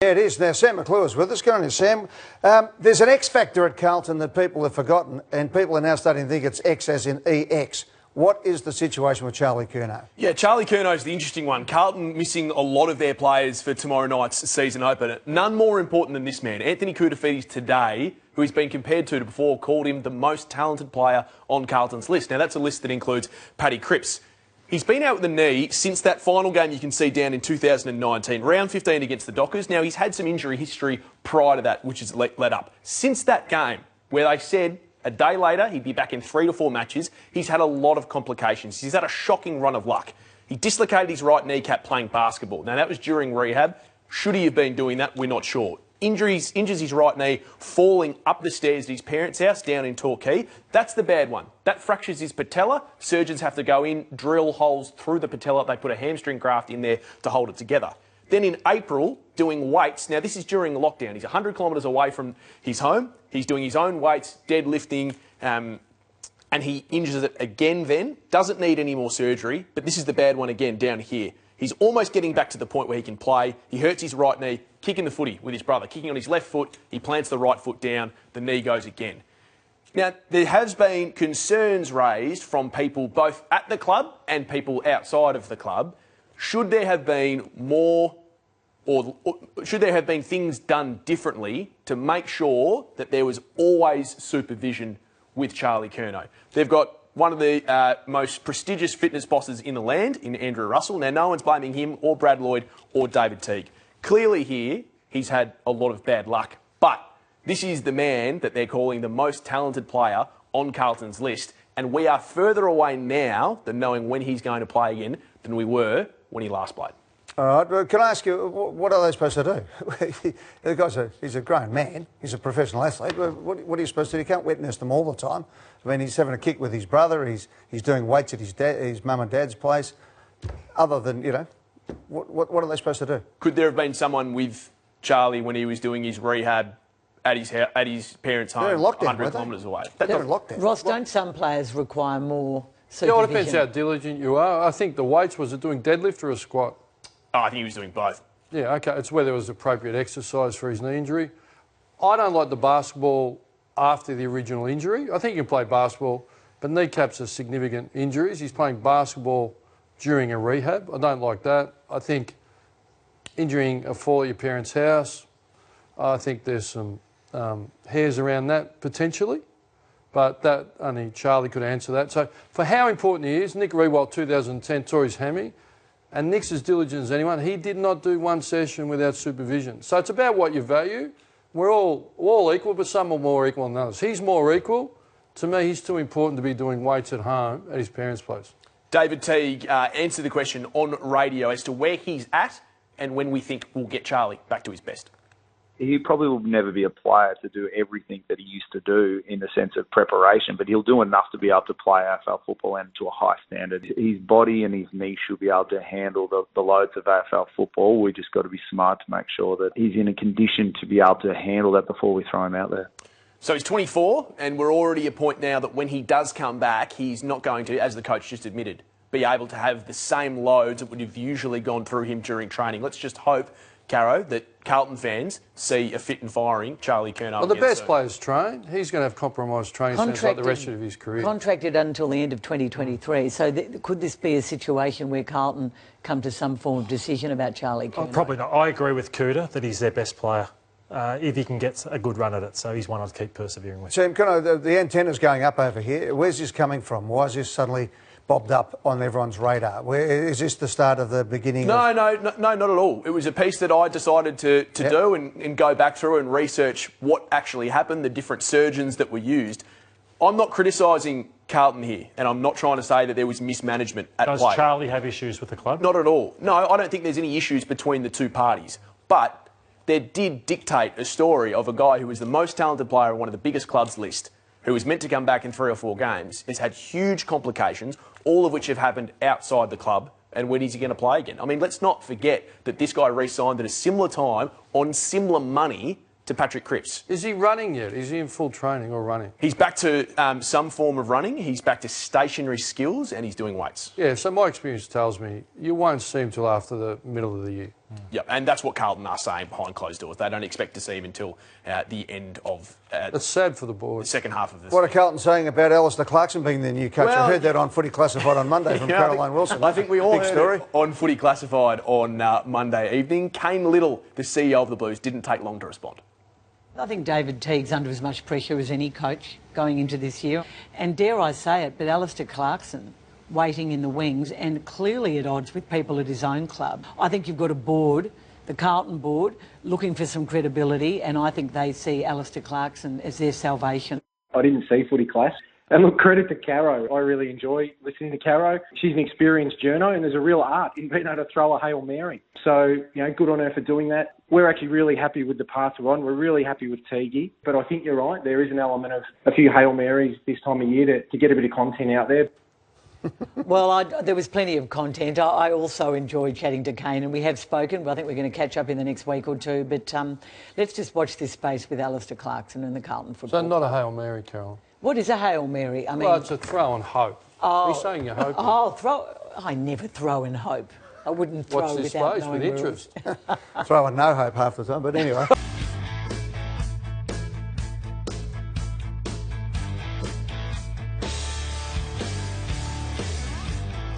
Yeah, it is. Now, Sam McClure is with us. Go on, Sam. There's an X factor at Carlton that people have forgotten, and people are now starting to think it's X as in EX. What is the situation with Charlie Curnow? Yeah, Charlie Curnow is the interesting one. Carlton missing a lot of their players for tomorrow night's season opener. None more important than this man. Anthony Koutafidis today, who he's been compared to before, called him the most talented player on Carlton's list. Now, that's a list that includes Paddy Cripps. He's been out with the knee since that final game you can see down in 2019, round 15 against the Dockers. Now, he's had some injury history prior to that, which has led up. Since that game, where they said a day later he'd be back in 3 to 4 matches, he's had a lot of complications. He's had a shocking run of luck. He dislocated his right kneecap playing basketball. Now, that was during rehab. Should he have been doing that? We're not sure. Injures his right knee falling up the stairs at his parents' house down in Torquay. That's the bad one. That fractures his patella. Surgeons have to go in, drill holes through the patella. They put a hamstring graft in there to hold it together. Then in April, doing weights. Now, this is during lockdown. He's 100 kilometres away from his home. He's doing his own weights, deadlifting, and he injures it again then. Doesn't need any more surgery, but this is the bad one again down here. He's almost getting back to the point where he can play. He hurts his right knee, kicking the footy with his brother, kicking on his left foot. He plants the right foot down. The knee goes again. Now, there has been concerns raised from people both at the club and people outside of the club. Should there have been more, or should there have been things done differently to make sure that there was always supervision with Charlie Curnow? They've got one of the most prestigious fitness bosses in the land, in Andrew Russell. Now, no one's blaming him or Brad Lloyd or David Teague. Clearly here, he's had a lot of bad luck. But this is the man that they're calling the most talented player on Carlton's list. And we are further away now than knowing when he's going to play again than we were when he last played. All right, well, can I ask you, what are they supposed to do? The guy's he's a grown man. He's a professional athlete. What are you supposed to do? You can't witness them all the time. I mean, he's having a kick with his brother. He's doing weights at his mum and dad's place. Other than, you know, what are they supposed to do? Could there have been someone with Charlie when he was doing his rehab at his parents' home, 100 kilometres away? They're in lockdown. Ross, don't some players require more supervision? Yeah, well, it depends how diligent you are. I think the weights, was it doing deadlift or a squat? Oh, I think he was doing both. Yeah, OK. It's whether it was appropriate exercise for his knee injury. I don't like the basketball after the original injury. I think you can play basketball, but kneecaps are significant injuries. He's playing basketball during a rehab. I don't like that. I think injuring a fall at your parents' house, I think there's some hairs around that potentially, but that only Charlie could answer that. So for how important he is, Nick Riewoldt, 2010, tore his hammy. And Nick's as diligent as anyone. He did not do one session without supervision. So it's about what you value. We're all equal, but some are more equal than others. He's more equal. To me, he's too important to be doing weights at home at his parents' place. David Teague answered the question on radio as to where he's at and when we think we'll get Charlie back to his best. He probably will never be a player to do everything that he used to do in the sense of preparation, but he'll do enough to be able to play AFL football and to a high standard. His body and his knee should be able to handle the loads of AFL football. We've just got to be smart to make sure that he's in a condition to be able to handle that before we throw him out there. So he's 24, and we're already at a point now that when he does come back, he's not going to, as the coach just admitted, be able to have the same loads that would have usually gone through him during training. Let's just hope, Caro, that Carlton fans see a fit and firing Charlie Curnow. Well, the best players train. He's going to have compromised training sessions like the rest of his career. Contracted until the end of 2023. So could this be a situation where Carlton come to some form of decision about Charlie Curnow? Oh, probably not. I agree with Cuda that he's their best player if he can get a good run at it. So he's one I'd keep persevering with. Sam, the antenna's going up over here. Where's this coming from? Why is this suddenly bobbed up on everyone's radar? Is this the start of the beginning? No, not at all. It was a piece that I decided to do and go back through and research what actually happened, the different surgeons that were used. I'm not criticising Carlton here, and I'm not trying to say that there was mismanagement at play. Does Charlie have issues with the club? Not at all. No, I don't think there's any issues between the two parties. But there did dictate a story of a guy who was the most talented player on one of the biggest clubs list, who was meant to come back in 3 or 4 games, has had huge complications, all of which have happened outside the club. And when is he going to play again? I mean, let's not forget that this guy re-signed at a similar time on similar money to Patrick Cripps. Is he running yet? Is he in full training or running? He's back to some form of running. He's back to stationary skills and he's doing weights. Yeah, so my experience tells me you won't see him till after the middle of the year. Yep, and that's what Carlton are saying behind closed doors. They don't expect to see him until the end of It's sad for the board. the second half of this. What are Carlton saying about Alistair Clarkson being their new coach? Well, I heard that on Footy Classified on Monday from Caroline Wilson. I think we all Big heard story. it on Footy Classified on Monday evening. Kane Little, the CEO of the Blues, didn't take long to respond. I think David Teague's under as much pressure as any coach going into this year. And dare I say it, but Alistair Clarkson waiting in the wings and clearly at odds with people at his own club. I think you've got a board, the Carlton board, looking for some credibility, and I think they see Alistair Clarkson as their salvation. I didn't see Footy Class. And look, credit to Caro. I really enjoy listening to Caro. She's an experienced journo, and there's a real art in being able to throw a Hail Mary. So, good on her for doing that. We're actually really happy with the path we're on. We're really happy with Teague. But I think you're right. There is an element of a few Hail Marys this time of year to get a bit of content out there. Well, there was plenty of content. I also enjoyed chatting to Kane, and we have spoken, but I think we're going to catch up in the next week or two. But let's just watch this space with Alistair Clarkson and the Carlton football. So not a Hail Mary, Carol. What is a Hail Mary? I mean, Well, it's a throw and hope. He's saying you're hoping. I never throw in hope. I wouldn't throw Watch this without space knowing with rules. interest. Throwing no hope half the time, but anyway.